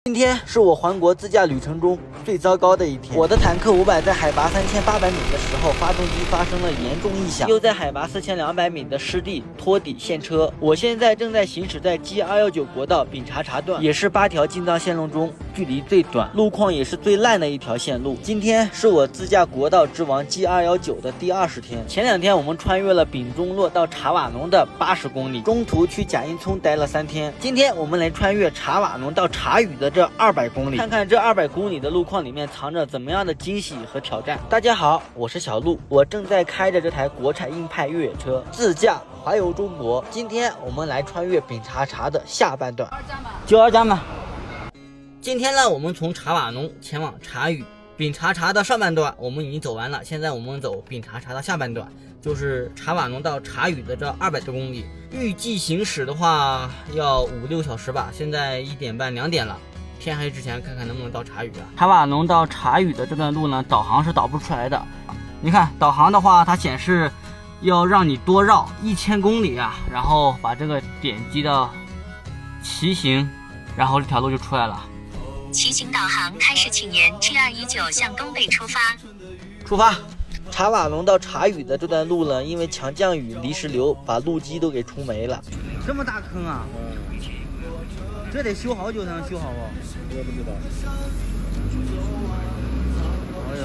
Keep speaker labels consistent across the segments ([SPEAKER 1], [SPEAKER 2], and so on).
[SPEAKER 1] 今天是我环国自驾旅程中最糟糕的一天。我的坦克500在海拔3800米的时候，发动机发生了严重异响，又在海拔4200米的湿地拖底陷车。我现在正在行驶在 G219 国道丙察察段，也是8条进藏线路中距离最短、路况也是最烂的一条线路。今天是我自驾国道之王 G219 的第20天。前2天我们穿越了丙中洛到查瓦农的80公里，中途去贾英村待了3天。今天我们来穿越查瓦农到察隅的这200公里，看看这200公里的路况里面藏着怎么样的惊喜和挑战。大家好，我是小鹿，我正在开着这台国产硬派越野车自驾环游中国。今天我们来穿越丙察察的下半段，92加满。今天呢，我们从查瓦农前往察隅，丙察察的上半段我们已经走完了，现在我们走丙察察的下半段，就是查瓦农到察隅的这200多公里。预计行驶的话要5-6小时吧，现在1点半2点了。天黑之前看看能不能到察隅啊。查瓦农到察隅的这段路呢，导航是导不出来的。你看导航的话，它显示要让你多绕1000公里啊，然后把这个点击到骑行，然后这条路就出来了。
[SPEAKER 2] 骑行导航开始，请沿 G219 向东北出发。
[SPEAKER 1] 出发。查瓦农到察隅的这段路呢，因为强降雨、泥石流，把路基都给冲没了。这么大坑啊！这得修好久才能修好哦。我也不知道。哎呀，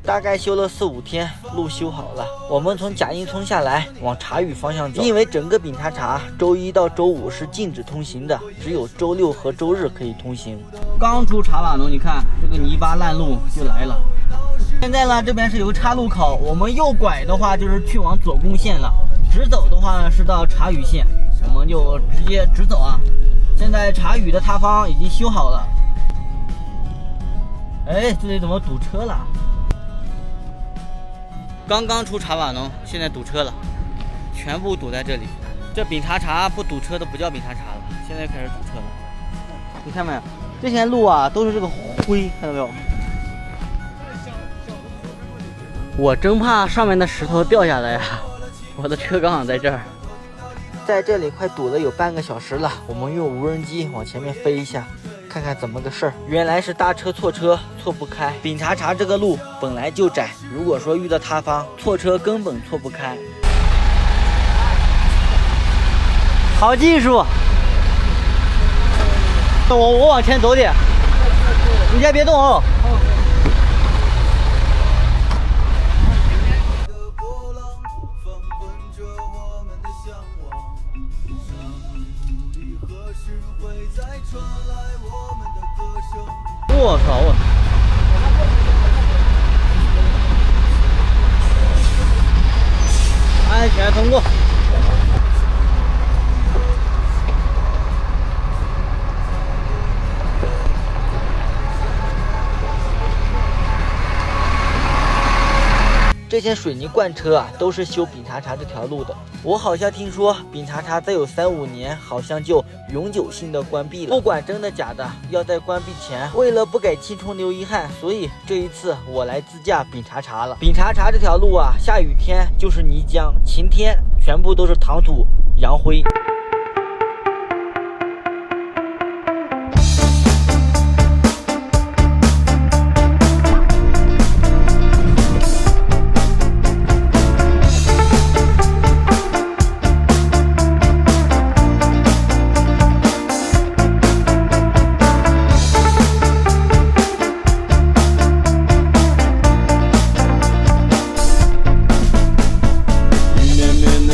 [SPEAKER 1] 大概修了4-5天，路修好了。我们从贾英村下来，往察隅方向走。因为整个丙察察周1到周5是禁止通行的，只有周6和周日可以通行。刚出查瓦农，你看这个泥巴烂路就来了。现在呢，这边是有个岔路口，我们右拐的话就是去往左贡县了，直走的话呢是到察隅县。我们就直接直走啊！现在察隅的塌方已经修好了。哎，这里怎么堵车了？刚刚出查瓦农，现在堵车了，全部堵在这里。这丙察察不堵车的不叫丙察察了，现在开始堵车了。你看没有？这些路啊都是这个灰，看到没有？我真怕上面的石头掉下来啊！我的车刚好在这儿。在这里快堵了有半个小时了，我们用无人机往前面飞一下，看看怎么个事儿。原来是大车错车，错不开。丙察察这个路本来就窄，如果说遇到塌方，错车根本错不开。好技术！我往前走点，你先别动哦。我操！安全通过。这些水泥罐车啊，都是修丙察察这条路的。我好像听说丙察察再有3-5年，好像就永久性的关闭了。不管真的假的，要在关闭前，为了不给青春留遗憾，所以这一次我来自驾丙察察了。丙察察这条路啊，下雨天就是泥浆，晴天全部都是糖土、扬灰。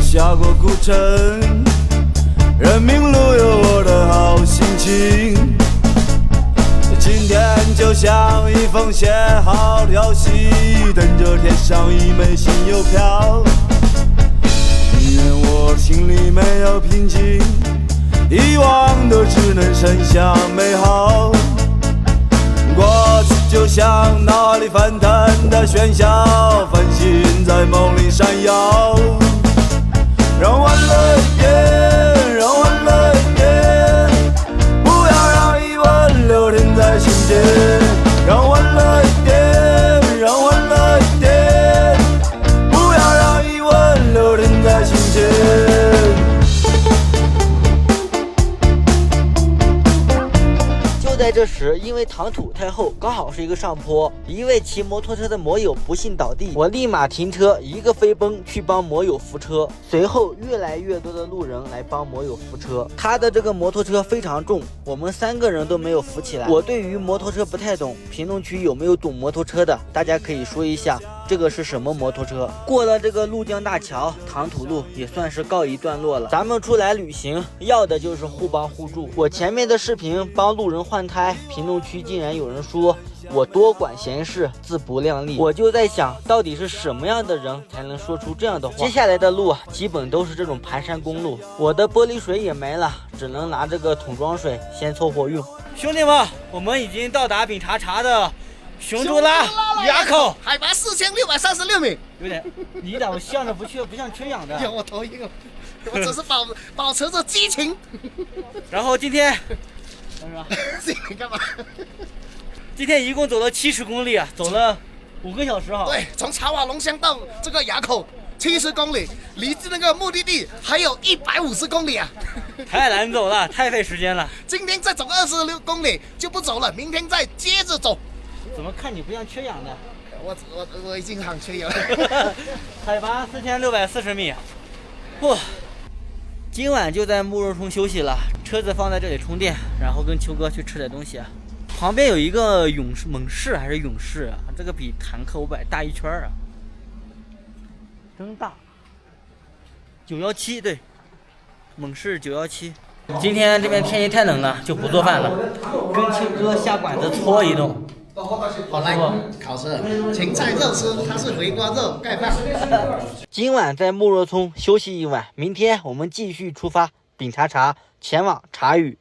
[SPEAKER 3] 下过古城，人民路有我的好心情。今天就像一封写好的消息，等着贴上一枚新邮票。宁愿我心里没有平静，遗忘的只能剩下美好。过去就像脑里翻腾的喧嚣，繁星在梦里闪耀。让欢乐一点，让欢乐一点，不要让疑问留停在心间。让欢乐一点，让欢乐一点，不要让疑问留停在心间。
[SPEAKER 1] 在这时，因为躺土太厚，刚好是一个上坡，一位骑摩托车的摩友不幸倒地，我立马停车，一个飞奔去帮摩友扶车。随后越来越多的路人来帮摩友扶车，他的这个摩托车非常重，我们3个人都没有扶起来。我对于摩托车不太懂，评论区有没有懂摩托车的，大家可以说一下这个是什么摩托车。过了这个怒江大桥，躺土路也算是告一段落了。咱们出来旅行要的就是互帮互助。我前面的视频帮路人换胎，评论区竟然有人说我多管闲事，自不量力。我就在想，到底是什么样的人才能说出这样的话？接下来的路基本都是这种盘山公路，我的玻璃水也没了，只能拿这个桶装水先凑合用。兄弟们，我们已经到达丙察察的熊珠拉垭口，
[SPEAKER 4] 海拔4636米。
[SPEAKER 1] 有点，你咋像着不像缺氧的？
[SPEAKER 4] 我头晕了，我只是保持着激情。
[SPEAKER 1] 然后今天，
[SPEAKER 4] 你干嘛？
[SPEAKER 1] 今天一共走了70公里啊，走了5个小时哈。
[SPEAKER 4] 对，从茶瓦龙乡到这个垭口70公里，离那个目的地还有150公里啊！
[SPEAKER 1] 太难走了，太费时间了。
[SPEAKER 4] 今天再走26公里就不走了，明天再接着走。
[SPEAKER 1] 怎么看你不像缺氧的？
[SPEAKER 4] 我已经很缺氧了。
[SPEAKER 1] 海拔4640米。嚯！今晚就在慕容冲休息了，车子放在这里充电，然后跟秋哥去吃点东西啊。旁边有一个猛士还是勇士啊，这个比坦克500大1圈啊，真大。917对，猛士917。今天这边天气太冷了，就不做饭了，跟秋哥下馆子搓一顿。
[SPEAKER 4] 好来考试，芹菜肉丝，它是回锅肉盖饭。
[SPEAKER 1] 今晚在慕容冲休息一晚，明天我们继续出发丙察察，前往察隅。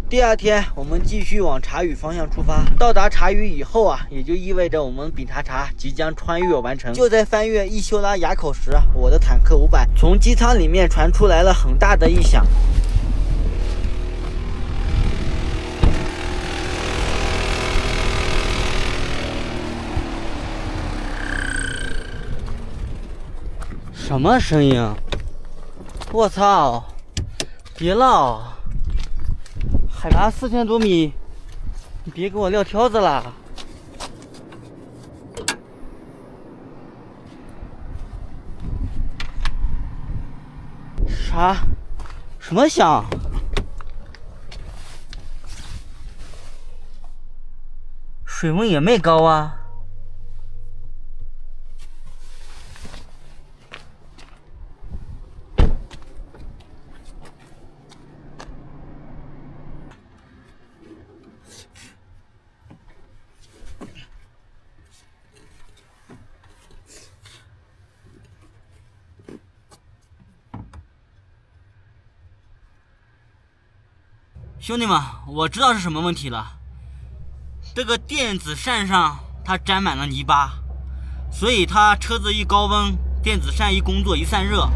[SPEAKER 1] 第2天，我们继续往察隅方向出发。到达察隅以后啊，也就意味着我们丙察察即将穿越完成。就在翻越一休拉垭口时，我的坦克500从机舱里面传出来了很大的异响。什么声音？我操！别闹！海拔4000多米，你别给我撂挑子啦！啥？什么响？水温也没高啊。兄弟们，我知道是什么问题了。这个电子扇上它沾满了泥巴，所以它车子一高温，电子扇一工作一散热，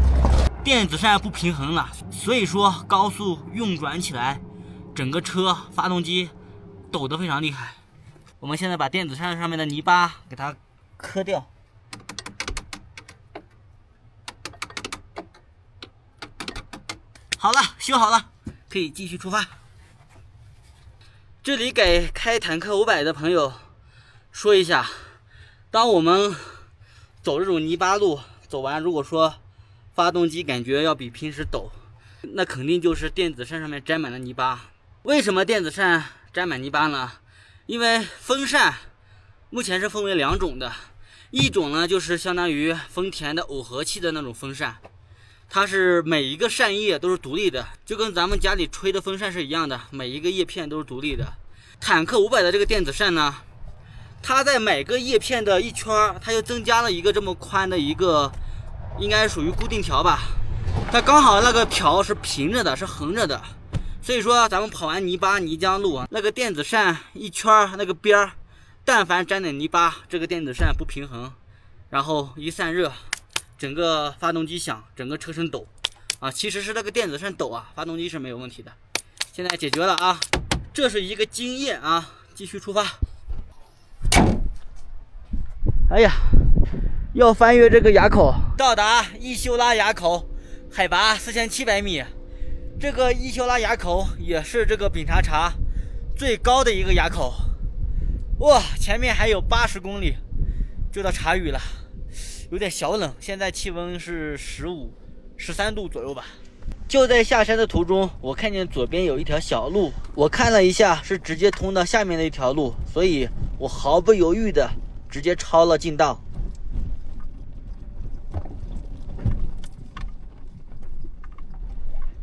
[SPEAKER 1] 电子扇不平衡了，所以说高速运转起来，整个车发动机抖得非常厉害。我们现在把电子扇上面的泥巴给它磕掉。好了，修好了，可以继续出发。这里给开坦克500的朋友说一下，当我们走这种泥巴路走完，如果说发动机感觉要比平时抖，那肯定就是电子扇上面沾满了泥巴。为什么电子扇沾满泥巴呢？因为风扇目前是分为2种的，一种呢就是相当于丰田的耦合器的那种风扇，它是每一个扇叶都是独立的，就跟咱们家里吹的风扇是一样的，每一个叶片都是独立的。坦克500的这个电子扇呢，它在每个叶片的一圈，它又增加了一个这么宽的一个，应该属于固定条吧，它刚好那个条是平着的，是横着的，所以说咱们跑完泥浆路，那个电子扇一圈那个边儿，但凡沾点泥巴，这个电子扇不平衡，然后一散热，整个发动机响，整个车身抖啊，其实是那个电子扇抖啊，发动机是没有问题的。现在解决了啊，这是一个经验啊，继续出发。哎呀，要翻越这个垭口，到达一休拉垭口，海拔4700米，这个伊修拉垭口也是这个丙察察最高的一个垭口。哇，前面还有80公里就到察隅了，有点小冷，现在气温是15、13度左右吧。就在下山的途中，我看见左边有一条小路，我看了一下，是直接通到下面的一条路，所以我毫不犹豫的直接抄了近道。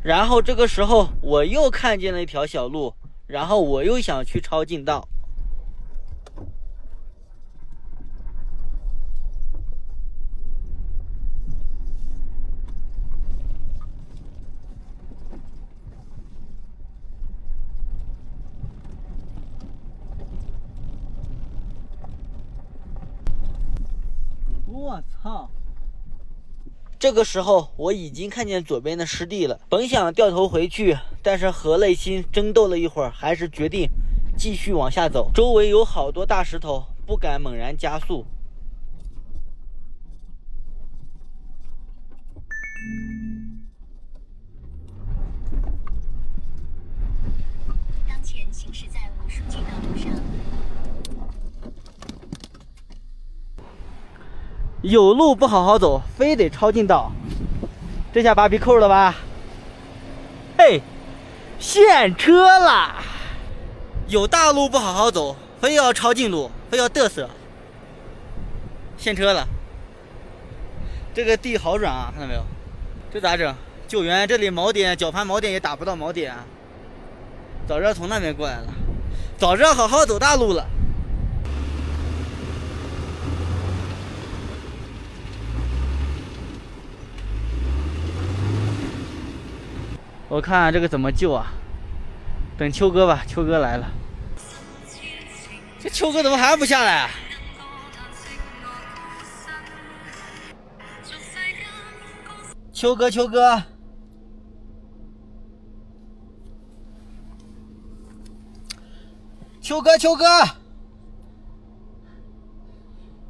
[SPEAKER 1] 然后这个时候我又看见了一条小路，然后我又想去抄近道。我操！这个时候我已经看见左边的湿地了，本想掉头回去，但是和内心争斗了一会儿，还是决定继续往下走。周围有好多大石头，不敢猛然加速。
[SPEAKER 2] 当前行驶在无数据道路上。
[SPEAKER 1] 有路不好好走，非得抄近道，这下扒皮扣了吧？嘿，现车了！有大路不好好走，非要抄近路，非要嘚瑟，现车了。这个地好软啊，看到没有？这咋整？救援这里锚点，绞盘锚点也打不到锚点，早知道从那边过来了，早知道好好走大路了。我看这个怎么救啊？等秋哥吧，秋哥来了。这秋哥怎么还不下来啊？秋哥，秋哥，秋哥，秋哥，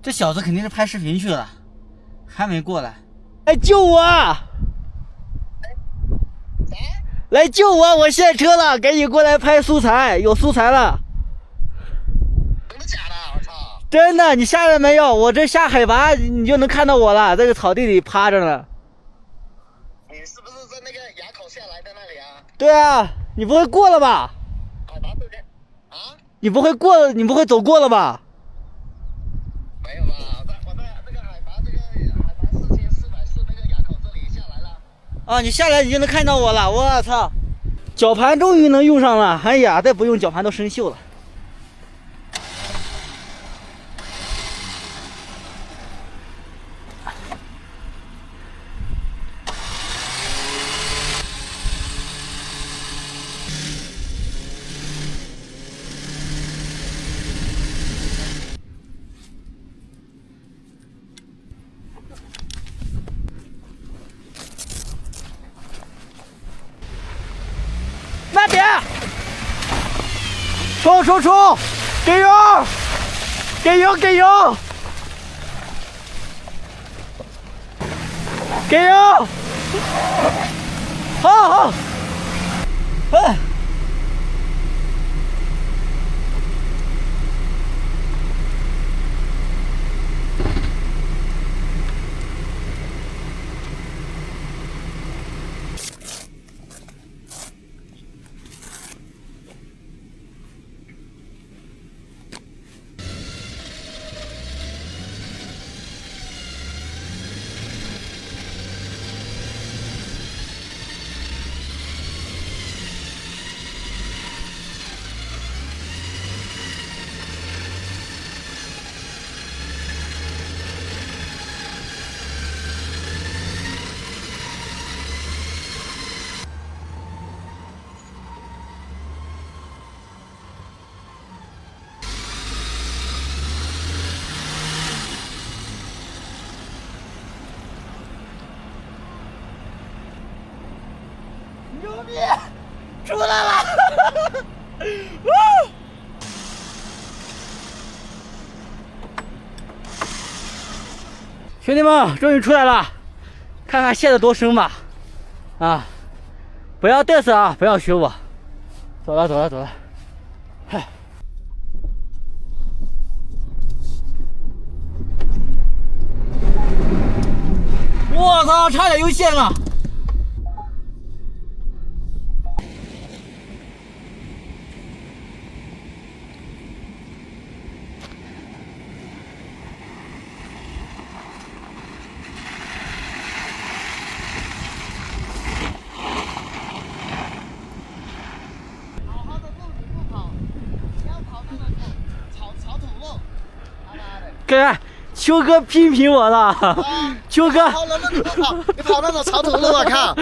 [SPEAKER 1] 这小子肯定是拍视频去了，还没过来。来救我！来救我！我现车了，赶紧过来拍素材，有素材了。
[SPEAKER 4] 真的假的？我操！
[SPEAKER 1] 真的，你下来没有？我这下海拔你就能看到我了，在这个草地里趴着呢。
[SPEAKER 4] 你是不是在那个垭口下来的那里啊？
[SPEAKER 1] 对啊，你不会过了吧？
[SPEAKER 4] 海拔这边啊？
[SPEAKER 1] 你不会过，你不会走过了吧？
[SPEAKER 4] 没有吧？我在那个海拔4440那个垭口这里下来了。
[SPEAKER 1] 啊，你下来你就能看到我了，我操！绞盘终于能用上了，哎呀，再不用绞盘都生锈了。慢点！冲冲冲！给油！给油！给油！给油！好好！哎！牛逼，出来了！兄弟们，终于出来了，看看陷得多深吧！啊，不要嘚瑟啊，不要学我。走了，走了，走了。嗨。我操，差点又陷了。哥，秋哥批评我了，秋哥，
[SPEAKER 4] 跑了那你不跑，你跑那种长途路，我靠！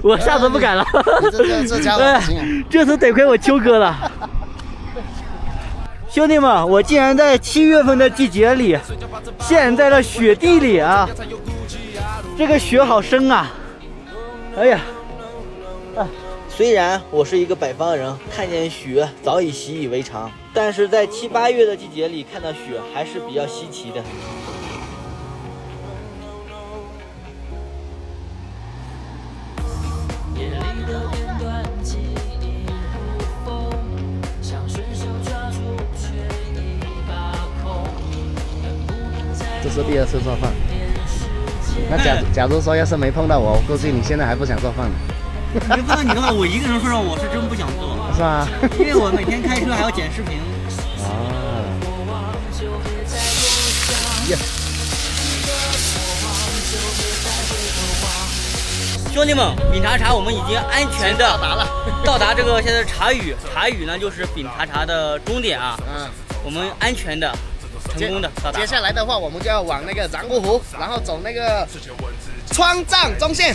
[SPEAKER 1] 我下次不敢了。
[SPEAKER 4] 这家伙不行啊！
[SPEAKER 1] 这次得亏我秋哥了。兄弟们，我竟然在7月份的季节里，陷在了雪地里啊！这个雪好深啊！哎呀，虽然我是一个北方人，看见雪早已习以为常，但是在7、8月的季节里看到雪还是比较稀奇的。
[SPEAKER 5] 这是第2次做饭。那假如说要是没碰到我，估计你现在还不想做饭呢。
[SPEAKER 1] 没碰到你的话，我一个人说让我是真不想做，
[SPEAKER 5] 是吧？
[SPEAKER 1] 因为我每天开车还要剪视频。
[SPEAKER 5] 啊。
[SPEAKER 1] 兄弟们，饼茶茶我们已经安全的到达这个现在茶语，茶语呢就是饼茶茶的终点啊。我们安全的。成功的到达。
[SPEAKER 4] 接下来的话，我们就要往那个然乌湖，然后走那个川藏中线，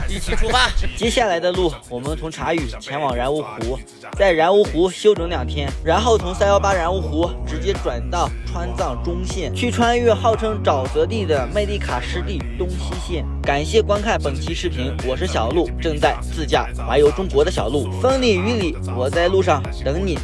[SPEAKER 1] 一起出发。接下来的路，我们从茶语前往然乌湖，在然乌湖休整2天，然后从318然乌湖直接转到川藏中线，去穿越号称沼泽地的麦地卡湿地东西线。感谢观看本期视频，我是小鹿，正在自驾环游中国的小鹿，风里雨里，我在路上等你。